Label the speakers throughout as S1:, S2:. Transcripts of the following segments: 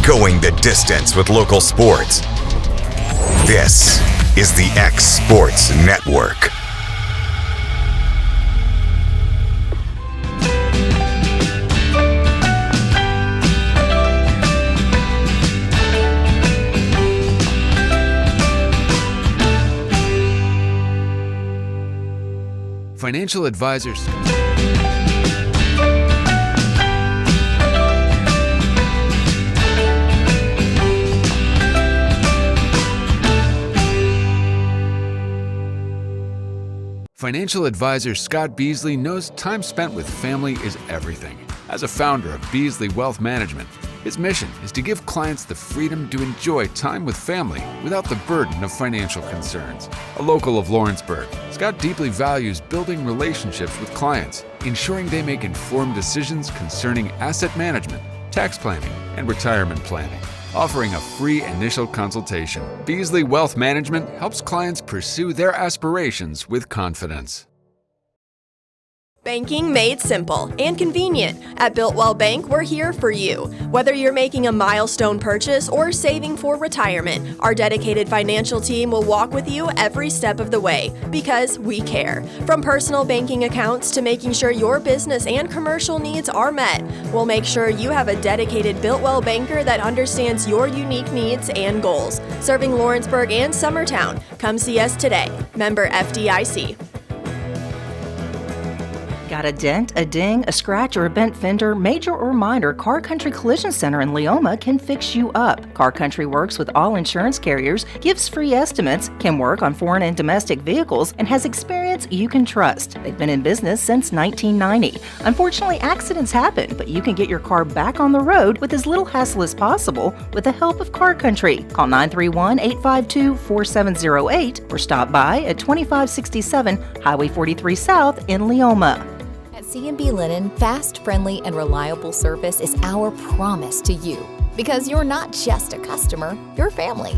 S1: Going the distance with local sports. This is the X Sports Network.
S2: Financial advisors. Financial advisor Scott Beasley knows time spent with family is everything. As a founder of Beasley Wealth Management, his mission is to give clients the freedom to enjoy time with family without the burden of financial concerns. A local of Lawrenceburg, Scott deeply values building relationships with clients, ensuring they make informed decisions concerning asset management, tax planning, and retirement planning. Offering a free initial consultation, Beasley Wealth Management helps clients pursue their aspirations with confidence.
S3: Banking made simple and convenient. At Builtwell Bank, we're here for you. Whether you're making a milestone purchase or saving for retirement, our dedicated financial team will walk with you every step of the way because we care. From personal banking accounts to making sure your business and commercial needs are met, we'll make sure you have a dedicated Builtwell banker that understands your unique needs and goals. Serving Lawrenceburg and Summertown. Come see us today. Member FDIC.
S4: Got a dent, a ding, a scratch, or a bent fender? Major or minor, Car Country Collision Center in Leoma can fix you up. Car Country works with all insurance carriers, gives free estimates, can work on foreign and domestic vehicles, and has experience you can trust. They've been in business since 1990. Unfortunately, accidents happen, but you can get your car back on the road with as little hassle as possible with the help of Car Country. Call 931-852-4708 or stop by at 2567 Highway 43 South in Leoma.
S5: At C&B Linen, fast, friendly, and reliable service is our promise to you. Because you're not just a customer, you're family.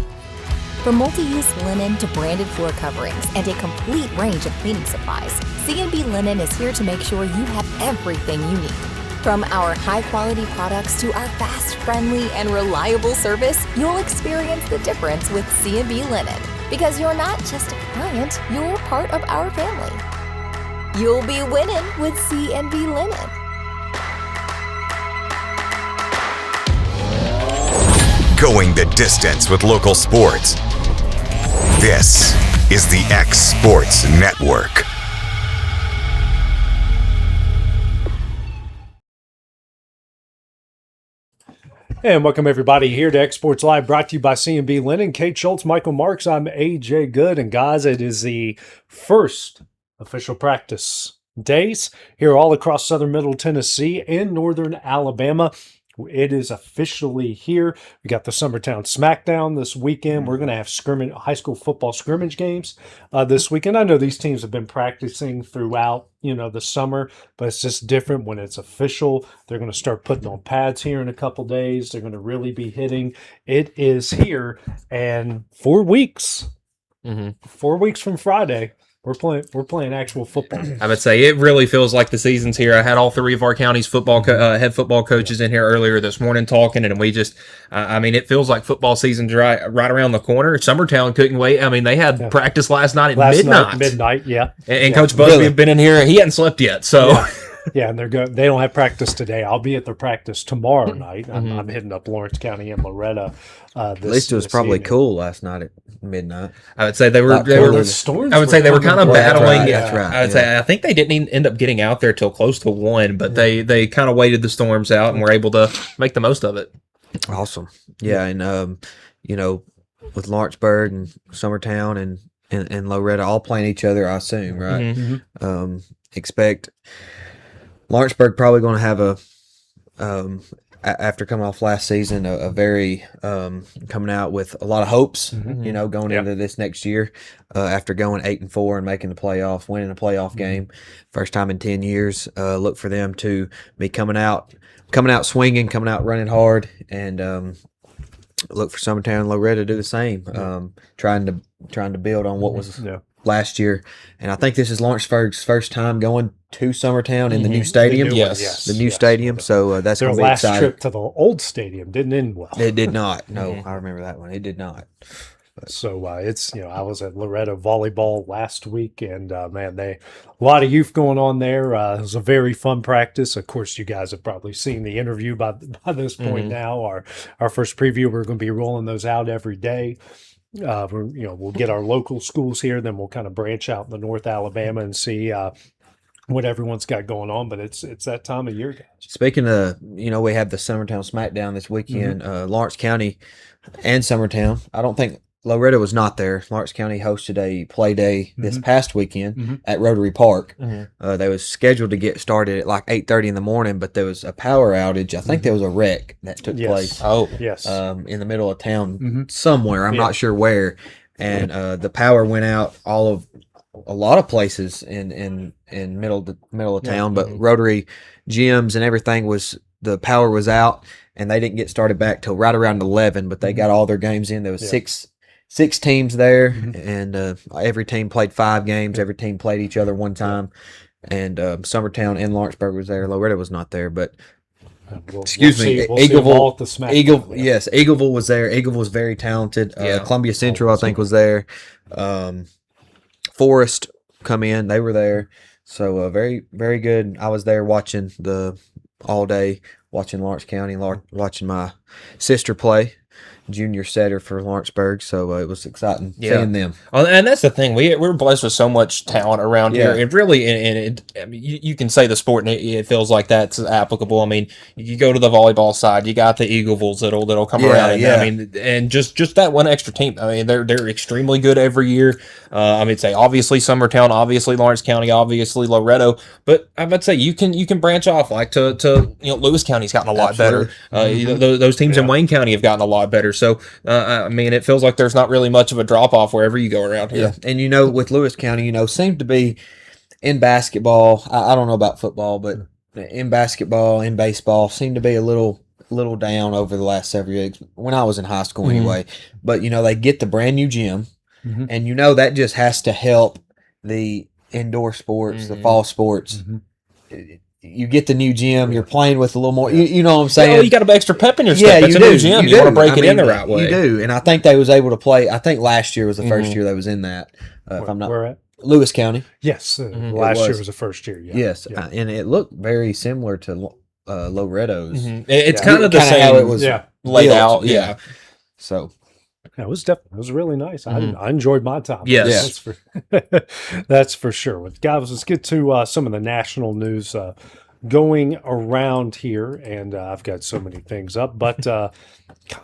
S5: From multi-use linen to branded floor coverings and a complete range of cleaning supplies, C&B Linen is here to make sure you have everything you need. From our high-quality products to our fast, friendly, and reliable service, you'll experience the difference with C&B Linen. Because you're not just a client, you're part of our family. You'll be winning with C&B Linen.
S1: Going the distance with local sports. This is the X Sports Network.
S6: And welcome everybody here to X Sports Live, brought to you by C&B Linen. Kate Schultz, Michael Marks, I'm AJ Good. And guys, it is the first official practice days here all across southern middle Tennessee and northern Alabama. It is officially here. We got the Summertown Smackdown this weekend. We're going to have high school football scrimmage games this weekend. I know these teams have been practicing throughout, the summer, but it's just different when it's official. They're going to start putting on pads here in a couple days. They're going to really be hitting. It is here, and 4 weeks. 4 weeks from Friday. We're playing actual football.
S7: I would say it really feels like the season's here. I had all three of our county's football head football coaches in here earlier this morning talking, and we just, it feels like football season's right around the corner. Summertown couldn't wait. I mean, they had practice last night at midnight.
S6: Yeah.
S7: And Coach Busby had been in here. He hadn't slept yet, so.
S6: Yeah. Yeah, and they don't have practice today. I'll be at their practice tomorrow night. I'm hitting up Lawrence County and Loretta.
S8: At least it was probably cool last night at midnight.
S7: I would say they were kind of battling. That's right. I would say I think they didn't even end up getting out there till close to 1, but they kind of waited the storms out and were able to make the most of it.
S8: Awesome. Yeah, and with Lawrenceburg and Summertown and Loretta all playing each other, I assume, right? Expect Lawrenceburg probably going to have after coming off last season, a very coming out with a lot of hopes, going into this next year. After going 8-4 and making the playoffs, winning a playoff game, first time in 10 years. Look for them to be coming out swinging, coming out running hard, and look for Summertown and Loretta to do the same. Trying to build on what was last year, and I think this is Lawrenceburg's first time going to Summertown in the new stadium.
S6: The new one,
S8: The new stadium. So that's
S6: their
S8: going to be
S6: last
S8: exciting.
S6: trip to the old stadium didn't end well.
S8: It did not. No, I remember that one. It did not.
S6: So it's I was at Loretto volleyball last week, and man, a lot of youth going on there. It was a very fun practice. Of course, you guys have probably seen the interview by this point now. Our first preview, we're going to be rolling those out every day. We'll get our local schools here, then we'll kind of branch out in the North Alabama and see what everyone's got going on. But it's that time of year, guys.
S8: Speaking of, we have the Summertown Smackdown this weekend. Lawrence County and Summertown. I don't think Loretto was not there. Lawrence County hosted a play day this past weekend at Rotary Park. They was scheduled to get started at like 8:30 in the morning, but there was a power outage. I think there was a wreck that took place.
S7: Oh,
S6: Yes.
S8: In the middle of town somewhere. I'm not sure where. And the power went out a lot of places in middle of town, but Rotary gyms and everything the power was out, and they didn't get started back till right around 11. But they got all their games in. There was six teams there, and every team played 5 games. Every team played each other one time, and Summertown and Lawrenceburg was there. Loretto was not there, but Eagleville. Eagleville was there. Eagleville was very talented. Columbia Central, I think, was there. Forest come in; they were there. So very, very good. I was there watching all day, watching Lawrence County, watching my sister play. Junior setter for Lawrenceburg, so it was exciting seeing them.
S7: And that's the thing, we're blessed with so much talent around here. It really, you can say the sport, and it feels like that's applicable. I mean, you go to the volleyball side, you got the Eaglevilles that'll come around. And, I mean, and just that one extra team. I mean, they're extremely good every year. I mean, say obviously Summertown, obviously Lawrence County, obviously Loretto, but I would say you can branch off like to Lewis County's gotten a lot better. Those teams in Wayne County have gotten a lot better. So, I mean, it feels like there's not really much of a drop-off wherever you go around here.
S8: Yeah. And, with Lewis County, seemed to be in basketball. I don't know about football, but in basketball, in baseball, seemed to be a little down over the last several years, when I was in high school anyway. But, they get the brand new gym, and, that just has to help the indoor sports, the fall sports. You get the new gym, you're playing with a little more, you know what I'm saying?
S7: You got a bit extra pep in your step. It's a new gym. You want to break it in the right way.
S8: You do. And I think they was able to play, I think last year was the first year they was in that. If I'm not,
S6: where at?
S8: Lewis County.
S6: Yes. Last year was the first year. Yeah.
S8: Yes. And it looked very similar to Loretto's.
S7: It's kind of the same
S8: how it was
S7: laid out. Yeah.
S8: So.
S6: It was really nice. I enjoyed my time.
S7: Yes.
S6: That's for sure. Well, guys, let's get to some of the national news going around here, and I've got so many things up, but kind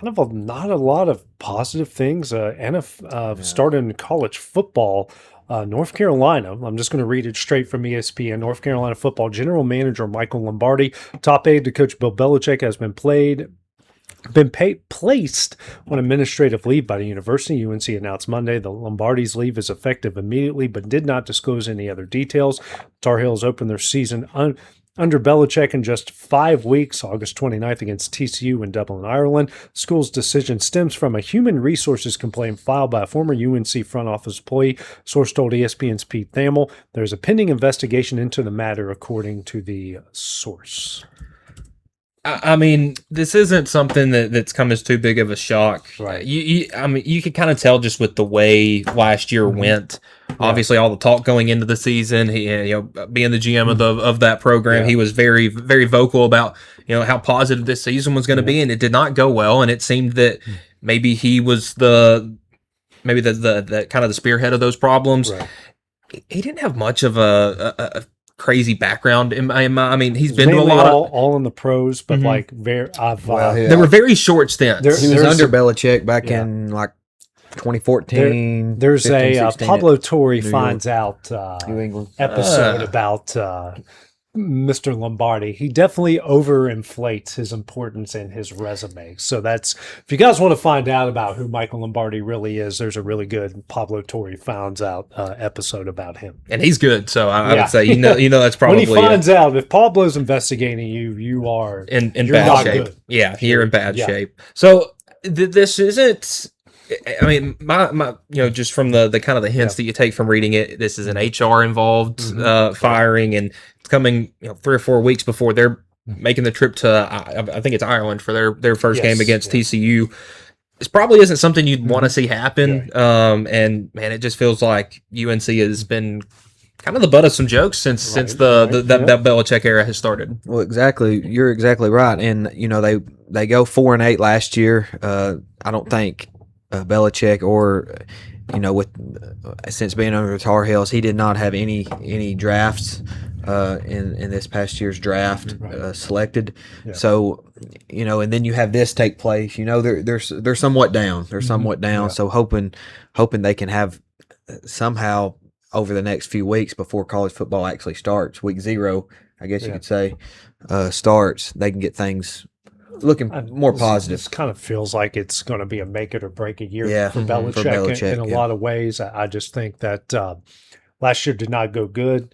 S6: of not a lot of positive things. Starting college football. North Carolina, I'm just going to read it straight from ESPN. North Carolina football general manager Michael Lombardi, top aide to Coach Bill Belichick, has been placed on administrative leave by the university. UNC announced Monday the Lombardi's leave is effective immediately, but did not disclose any other details. Tar Heels opened their season under Belichick in just 5 weeks, August 29th against TCU in Dublin, Ireland. The school's decision stems from a human resources complaint filed by a former UNC front office employee. Source told ESPN's Pete Thamel there's a pending investigation into the matter, according to the source.
S7: I mean, this isn't something that's come as too big of a shock.
S6: Right.
S7: You could kind of tell just with the way last year went. Obviously, all the talk going into the season, he, being the GM of that program, he was very, very vocal about how positive this season was going to be, and it did not go well. And it seemed that maybe he was the kind of the spearhead of those problems.
S6: Right.
S7: He didn't have much of a crazy background. I mean, he's been to a lot of
S6: all in the pros, but
S7: they were very short stints.
S8: He was under Belichick back in like 2014.
S6: There's
S8: 15,
S6: a
S8: 16
S6: Pablo Torre
S8: New
S6: finds out
S8: New England
S6: episode about Mr. Lombardi. He definitely overinflates his importance in his resume. So that's, if you guys want to find out about who Michael Lombardi really is, there's a really good Pablo Torre finds out episode about him.
S7: And he's good. So I would say, that's probably
S6: when he finds out, if Pablo's investigating you are
S7: in bad shape.
S6: Good.
S7: Yeah, you're in bad shape. So this isn't I mean, my just from the kind of the hints that you take from reading it, this is an HR involved firing, and it's coming 3 or 4 weeks before they're making the trip to I think it's Ireland for their first game against TCU. This probably isn't something you'd want to see happen. And man, it just feels like UNC has been kind of the butt of some jokes since that Belichick era has started.
S8: Well, exactly. You're exactly right. And they go 4-8 last year. I don't think Belichick or with since being under the Tar Heels, he did not have any drafts in this past year's draft selected. So and then you have this take place. They're somewhat down. They're somewhat down. So hoping they can have somehow over the next few weeks before college football actually starts, week 0, I guess you could say, starts, they can get things looking more positive.
S6: This kind of feels like it's going to be a make it or break it year for Belichick in a lot of ways. I just think that last year did not go good,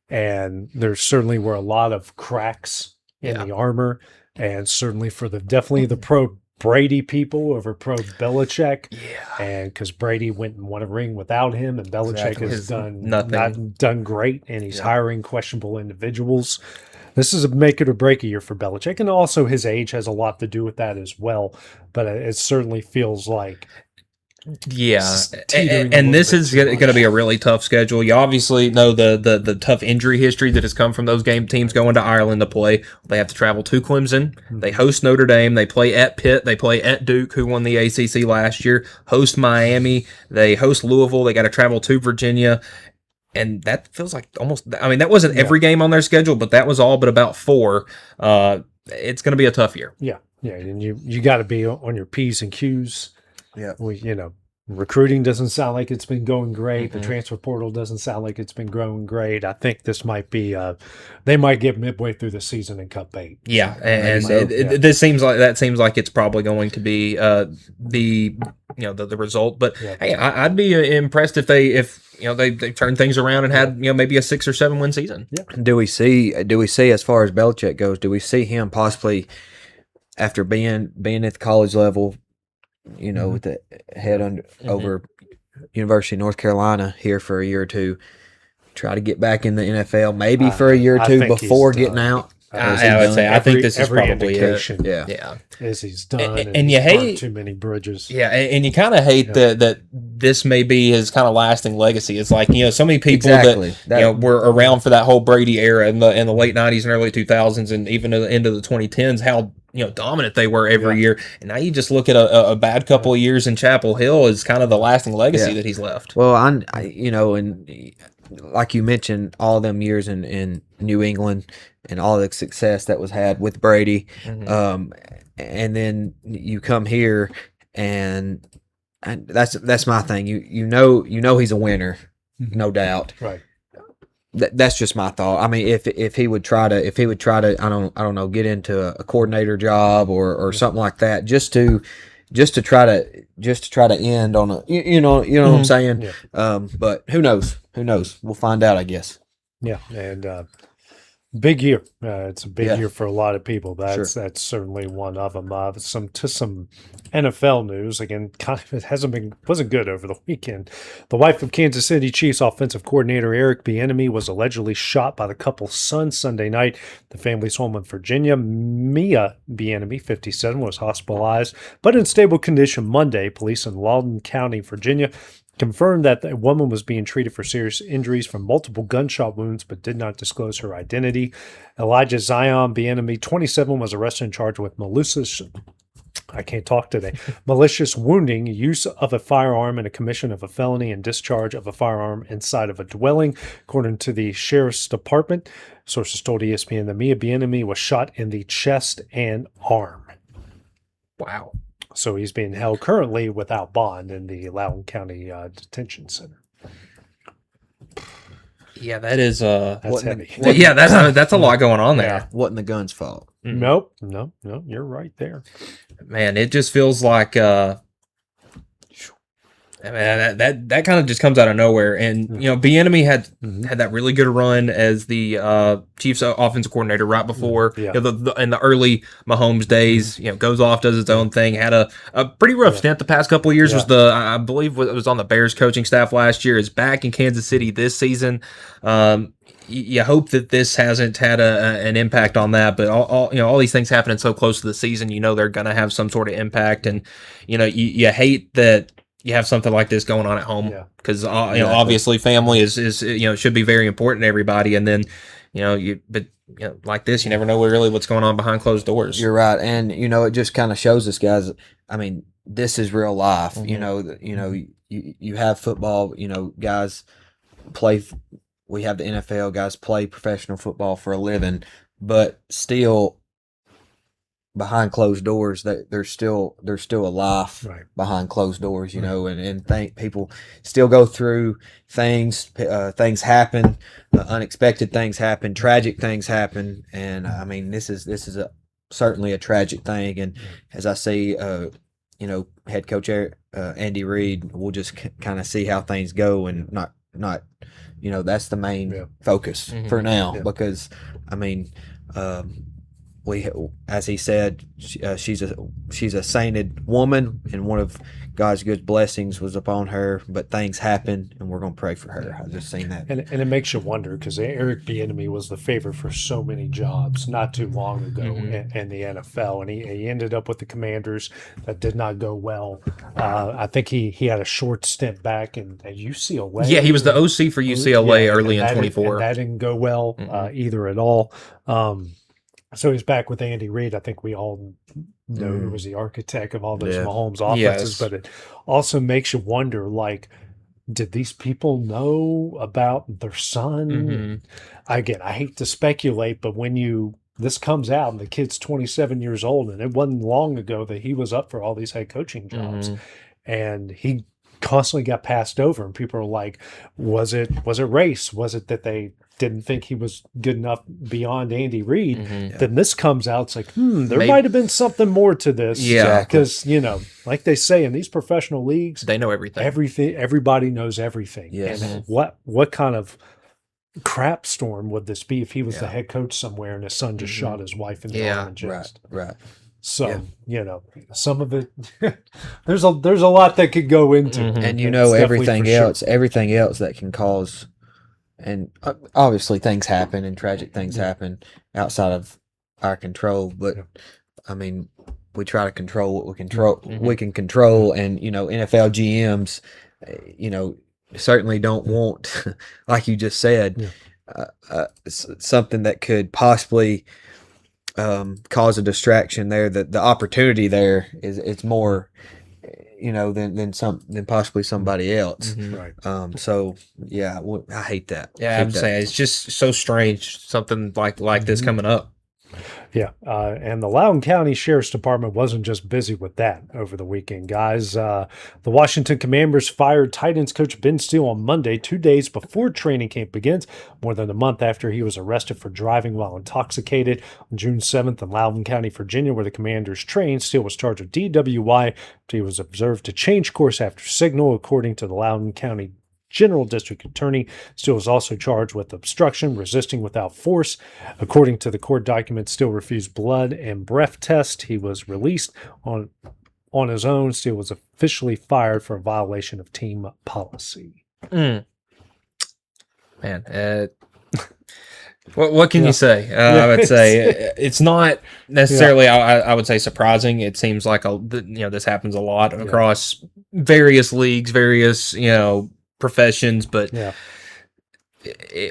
S6: and there certainly were a lot of cracks in the armor, and certainly for definitely the pro Brady people over pro Belichick, and because Brady went and won a ring without him, and Belichick has not done great, and he's hiring questionable individuals. This is a make it or break it year for Belichick, and also his age has a lot to do with that as well. But it certainly feels like
S7: and this is going to be a really tough schedule. You obviously know the tough injury history that has come from those teams going to Ireland to play. They have to travel to Clemson. They host Notre Dame. They play at Pitt. They play at Duke, who won the ACC last year. Host Miami. They host Louisville. They got to travel to Virginia. And that feels like that wasn't every game on their schedule, but that was all but about 4. It's going to be a tough year.
S6: Yeah, and you got to be on your P's and Q's. Yeah, recruiting doesn't sound like it's been going great. The transfer portal doesn't sound like it's been growing great. I think this might be they might get midway through the season and cut bait.
S7: Yeah, and this seems like it's probably going to be the result. But hey, I'd be impressed if they turn things around and had maybe a 6 or 7 win season. Yeah.
S8: Do we see as far as Belichick goes? Do we see him possibly after being at the college level? With the head over University of North Carolina here for a year or two, try to get back in the NFL, maybe for a year or two before getting out.
S7: I think this is probably it.
S8: Yeah.
S6: As he's done,
S7: and you hate
S6: too many bridges.
S7: Yeah, and you kind of hate that this may be his kind of lasting legacy. It's like so many people that were around for that whole Brady era in the late '90s and early 2000s, and even into the 2010s. How dominant they were every year, and now you just look at a bad couple of years in Chapel Hill as kind of the lasting legacy that he's left.
S8: Well, and like you mentioned, all them years in New England and all the success that was had with Brady, and then you come here, and that's my thing. You know he's a winner, no doubt.
S6: Right.
S8: That's just my thought. I mean, if he would try to, I don't know, get into a coordinator job or something like that, just to try to end on a, what I'm saying. Yeah. But who knows? We'll find out, I guess.
S6: Yeah, and big year. It's a big year for a lot of people. That's certainly one of them. Some NFL news again. It wasn't good over the weekend. The wife of Kansas City Chiefs offensive coordinator Eric Bieniemy was allegedly shot by the couple's son Sunday night. The family's home in Virginia. Mia Bieniemy, 57, was hospitalized but in stable condition Monday. Police in Loudoun County, Virginia, confirmed that the woman was being treated for serious injuries from multiple gunshot wounds, but did not disclose her identity. Elijah Zion Bieniemy, 27, was arrested and charged with malicious wounding, use of a firearm, and a commission of a felony and discharge of a firearm inside of a dwelling, according to the sheriff's department. Sources told ESPN that Mia Bieniemy was shot in the chest and arm.
S7: Wow.
S6: So he's being held currently without bond in the Loudoun County Detention Center.
S7: Yeah, that is
S6: that's heavy.
S7: That's a lot going on there.
S8: Yeah. Wasn't the gun's fault.
S6: Nope, you're right there.
S7: Man, it just feels like I mean, that kind of just comes out of nowhere. And Bieniemy had that really good run as the Chiefs offensive coordinator right before in the early Mahomes days. Goes off, does his own thing. Had a pretty rough stint the past couple of years. Was I believe it was on the Bears coaching staff last year. Is back in Kansas City this season. You hope that this hasn't had an impact on that, but all these things happening so close to the season, they're going to have some sort of impact, and you hate that you have something like this going on at home because obviously family is should be very important to everybody, and then like this, you never know really what's going on behind closed doors.
S8: You're right, and it just kind of shows us, guys. I mean, this is real life. You have football. Guys play. We have the NFL guys play professional football for a living, but still behind closed doors, there's still a life behind closed doors, and think people still go through things. Things happen, unexpected things happen, tragic things happen, and I mean this is certainly a tragic thing. And as I see, head coach Andy Reid, we'll just kind of see how things go, and not. That's the main focus for now, because I mean, we, as he said, she's a sainted woman, and one of God's good blessings was upon her. But things happen, and we're going to pray for her. I've just seen that,
S6: and it makes you wonder, because Eric Bieniemy was the favorite for so many jobs not too long ago in the NFL, and he ended up with the Commanders. That did not go well. I think he had a short stint back in UCLA.
S7: Yeah, he was the OC for UCLA early in 24.
S6: That didn't go well either at all. So he's back with Andy Reid. I think we all know he was the architect of all those Mahomes offenses, but it also makes you wonder, like, did these people know about their son? Again, I hate to speculate, but when this comes out and the kid's 27 years old, and it wasn't long ago that he was up for all these head coaching jobs, and he constantly got passed over, and people are like, was it race? Was it that they didn't think he was good enough beyond Andy Reid? Then this comes out, it's like, there might have been something more to this.
S7: Yeah.
S6: Because, like they say in these professional leagues,
S7: they know everything.
S6: Everybody knows everything.
S8: Yes.
S6: And what kind of crap storm would this be if he was the head coach somewhere and his son just shot his wife in the arm and just...
S8: Right.
S6: So, some of it, there's a lot that could go into it.
S8: And everything else that can cause, and obviously things happen and tragic things happen outside of our control, but I mean, we try to control what we can control, and NFL GMs, certainly don't want, like you just said, something that could possibly cause a distraction there. The opportunity there is it's more than possibly somebody else.
S6: Right.
S8: So I hate that.
S7: Yeah, I'm saying it's just so strange, something like this coming up.
S6: Yeah, and the Loudoun County Sheriff's Department wasn't just busy with that over the weekend, guys. The Washington Commanders fired tight ends coach Ben Steele on Monday, 2 days before training camp begins, more than a month after he was arrested for driving while intoxicated. On June 7th in Loudoun County, Virginia, where the Commanders trained, Steele was charged with DWI. He was observed to change course after signal, according to the Loudoun County General District Attorney. Steele was also charged with obstruction, resisting without force. According to the court documents, Steele refused blood and breath test. He was released on his own. Steele was officially fired for a violation of team policy.
S7: Man, what can you say? I would say it's not necessarily. I would say surprising. It seems like this happens a lot across various leagues, various professions, but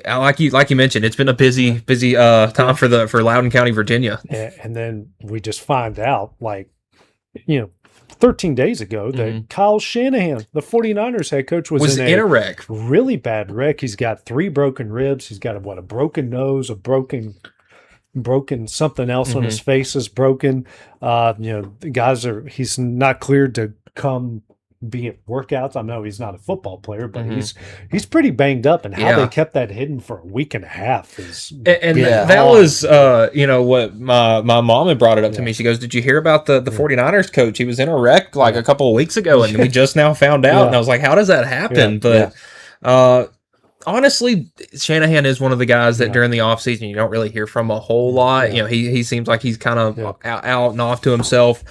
S7: like you mentioned, it's been a busy time for Loudoun County, Virginia.
S6: And then we just find out, 13 days ago that Kyle Shanahan, the 49ers head coach, was in a
S7: wreck,
S6: really bad wreck. He's got 3 broken ribs. He's got a broken nose, a broken something else on his face is broken. The guys he's not cleared to come be it workouts. I know he's not a football player, but he's pretty banged up, and how they kept that hidden for a week and a half is
S7: that was what my mom had brought it up to me. She goes, "Did you hear about the 49ers coach? He was in a wreck like a couple of weeks ago, and we just now found out." And I was like, "How does that happen?" But honestly, Shanahan is one of the guys that during the offseason you don't really hear from a whole lot. He seems like he's kind of out and off to himself.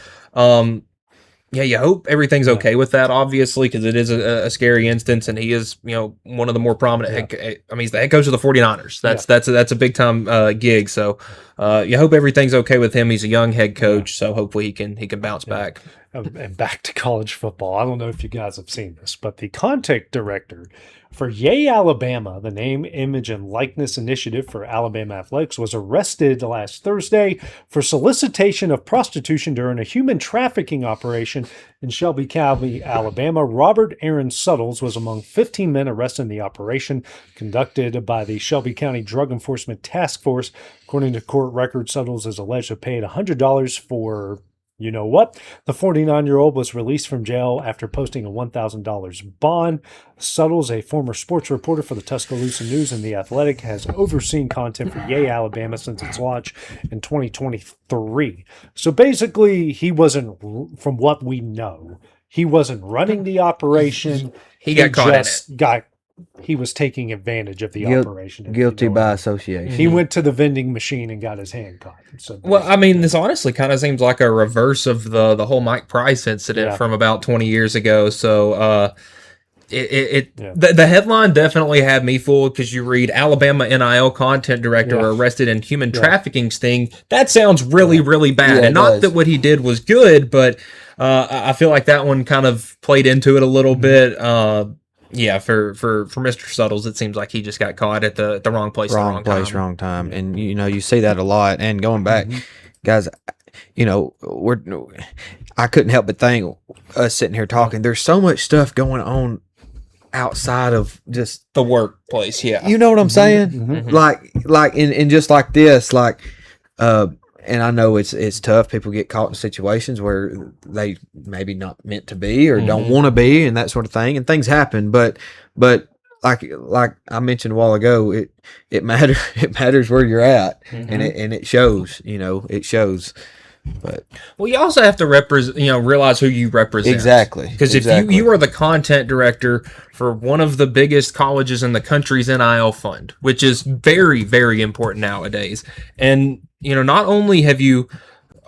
S7: You hope everything's okay with that, obviously, because it is a scary instance, and he is, one of the more prominent. He's the head coach of the 49ers. That's a big time gig. So, you hope everything's okay with him. He's a young head coach, so hopefully he can bounce back.
S6: And back to college football. I don't know if you guys have seen this, but the content director for Yay Alabama, the Name, Image, and Likeness Initiative for Alabama Athletics, was arrested last Thursday for solicitation of prostitution during a human trafficking operation in Shelby County, Alabama. Robert Aaron Suttles was among 15 men arrested in the operation conducted by the Shelby County Drug Enforcement Task Force. According to court records, Suttles is alleged to have paid $100 for you know what? The 49-year-old was released from jail after posting a $1,000 bond. Suttles, a former sports reporter for the Tuscaloosa News and The Athletic, has overseen content for Yay Alabama since its launch in 2023. So basically, he wasn't, from what we know, he wasn't running the operation.
S7: He got caught in it.
S6: He was taking advantage of the operation.
S8: Guilty by association.
S6: He went to the vending machine and got his hand caught. So
S7: well, I mean, this honestly kind of seems like a reverse of the whole Mike Price incident from about 20 years ago. So the headline definitely had me fooled, because you read Alabama NIL content director arrested in human trafficking sting. That sounds really, really bad. And not that what he did was good, but I feel like that one kind of played into it a little bit. Yeah, for Mr. Suttles, it seems like he just got caught at the wrong place,
S8: wrong time. And you see that a lot. And going back, guys, I couldn't help but think, us sitting here talking, there's so much stuff going on outside of just
S7: the workplace. Yeah,
S8: you know what I'm saying? Like in just like this, and I know it's tough. People get caught in situations where they maybe not meant to be or don't want to be, and that sort of thing. And things happen, but like I mentioned a while ago, it matters where you're at, and it shows. It shows. But
S7: you also have to realize who you represent.
S8: Exactly.
S7: Because if you are the content director for one of the biggest colleges in the country's NIL fund, which is very, very important nowadays, and not only have you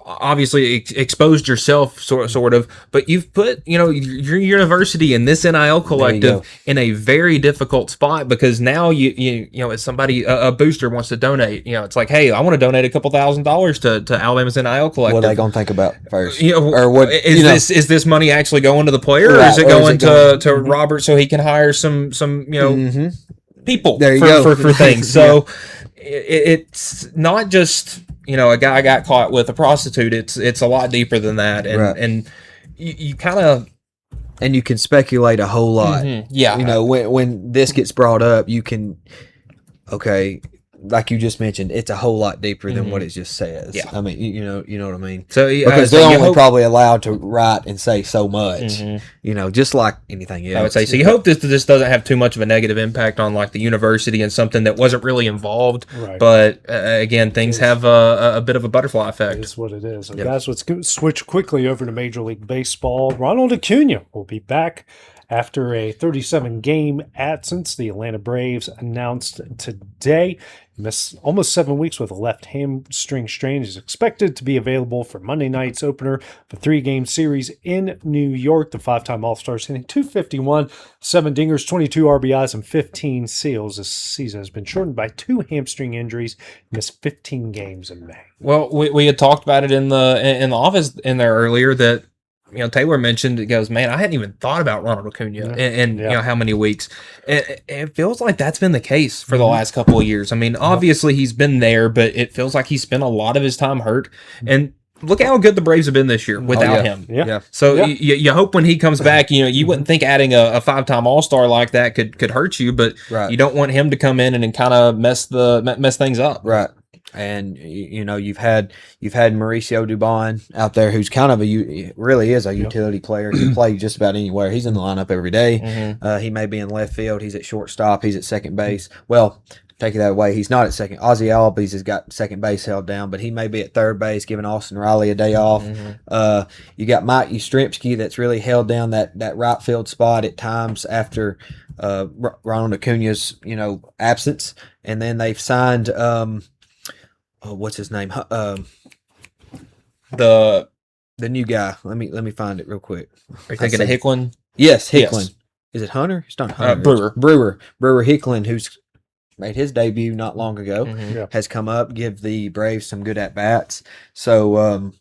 S7: obviously exposed yourself sort of, but you've put your university and this NIL collective in a very difficult spot, because now as somebody, a booster wants to donate, it's like, hey, I want to donate a couple $1,000s to Alabama's NIL collective.
S8: What are they going to think about first?
S7: Or what is this money actually going to the player, or is it going to Robert so he can hire some people for things? So it's not just a guy got caught with a prostitute. It's a lot deeper than that, and you kind of,
S8: and you can speculate a whole lot. When this gets brought up, you can like you just mentioned, it's a whole lot deeper than what it just says. Yeah. I mean, you know what I mean?
S7: So
S8: because they're only probably allowed to write and say so much, just like anything else.
S7: I would say, so you hope this doesn't have too much of a negative impact on like the university and something that wasn't really involved. Right. But again, things have a bit of a butterfly effect.
S6: It is what it is. Guys, let's switch quickly over to Major League Baseball. Ronald Acuna will be back after a 37-game absence. The Atlanta Braves announced today he missed almost 7 weeks with a left hamstring strain. Is expected to be available for Monday night's opener of a 3-game series in New York. The 5-time All-Star hitting .251, 7 dingers, 22 RBIs, and 15 steals. This season has been shortened by 2 hamstring injuries. He missed 15 games in May.
S7: Well, we had talked about it in the office in there earlier that Taylor mentioned, it goes, man, I hadn't even thought about Ronald Acuna and how many weeks. It feels like that's been the case for the last couple of years. I mean, obviously he's been there, but it feels like he spent a lot of his time hurt. And look at how good the Braves have been this year without him.
S6: Yeah.
S7: So you hope when he comes back, you wouldn't think adding a 5-time All-Star like that could hurt you, but you don't want him to come in and kind of mess things up.
S8: Right. And you've had Mauricio Dubon out there, who's kind of really is a utility player. He can play just about anywhere. He's in the lineup every day. He may be in left field. He's at shortstop. He's at second base. Well, take that away. He's not at second. Ozzie Albies has got second base held down, but he may be at third base, giving Austin Riley a day off. You got Mike Yastrzemski that's really held down that right field spot at times after Ronald Acuna's absence, and then they've signed. What's his name? The new guy. Let me find it real quick.
S7: Are you thinking of Hicklin?
S8: Yes, Hicklin. Yes. Is it Hunter? It's not Hunter.
S7: Brewer
S8: Hicklin, who's made his debut not long ago, has come up, give the Braves some good at bats. So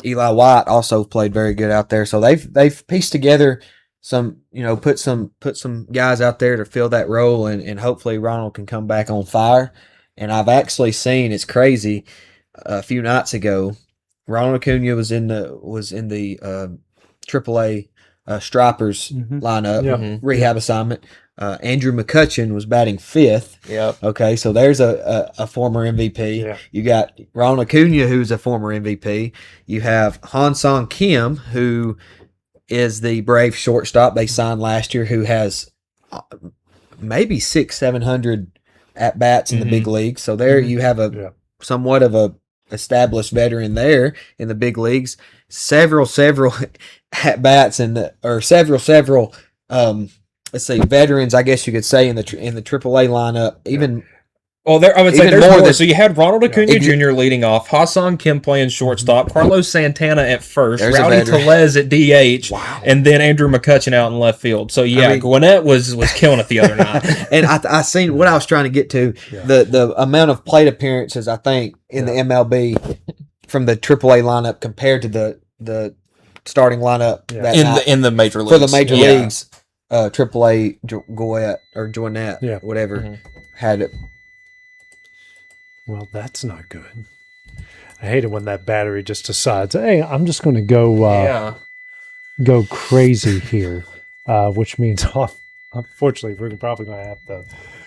S8: Eli White also played very good out there. So they've pieced together some, put some guys out there to fill that role, and hopefully Ronald can come back on fire. And I've actually seen, it's crazy, a few nights ago, Ronald Acuna was in the AAA Stripers lineup, rehab assignment. Andrew McCutchen was batting fifth.
S7: Yep.
S8: Okay, so there's a former MVP.
S6: Yeah.
S8: You got Ronald Acuna, who's a former MVP. You have Han-Sung Kim, who is the Brave shortstop they signed last year, who has maybe 600-700 at bats in the big leagues. So there you have somewhat of a established veteran there in the big leagues. Several at bats several let's say veterans, I guess you could say, in the AAA lineup. Even
S7: well, I would say there's more. So you had Ronald Acuna
S8: Yeah.
S7: Jr. leading off, Ha-Sung Kim playing shortstop, Carlos Santana at first,
S8: There's a
S7: Rowdy
S8: veteran.
S7: Tellez at DH, and then Andrew McCutchen out in left field. So Gwinnett was killing it the other night.
S8: And I seen what I was trying to get to, the amount of plate appearances, I think, in the MLB from the AAA lineup compared to the starting lineup that night
S7: in the major leagues.
S8: for the major leagues. AAA Gwinnett, whatever, had it.
S6: Well, that's not good. I hate it when that battery just decides, hey, I'm just going to go crazy here, which means, unfortunately, we're probably going to have to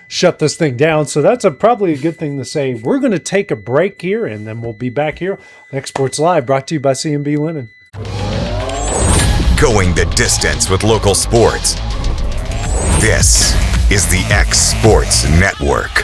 S6: shut this thing down. So that's probably a good thing to say. We're going to take a break here, and then we'll be back here. Next Sports Live, brought to you by C&B Linen.
S1: Going the distance with local sports. This is the X Sports Network.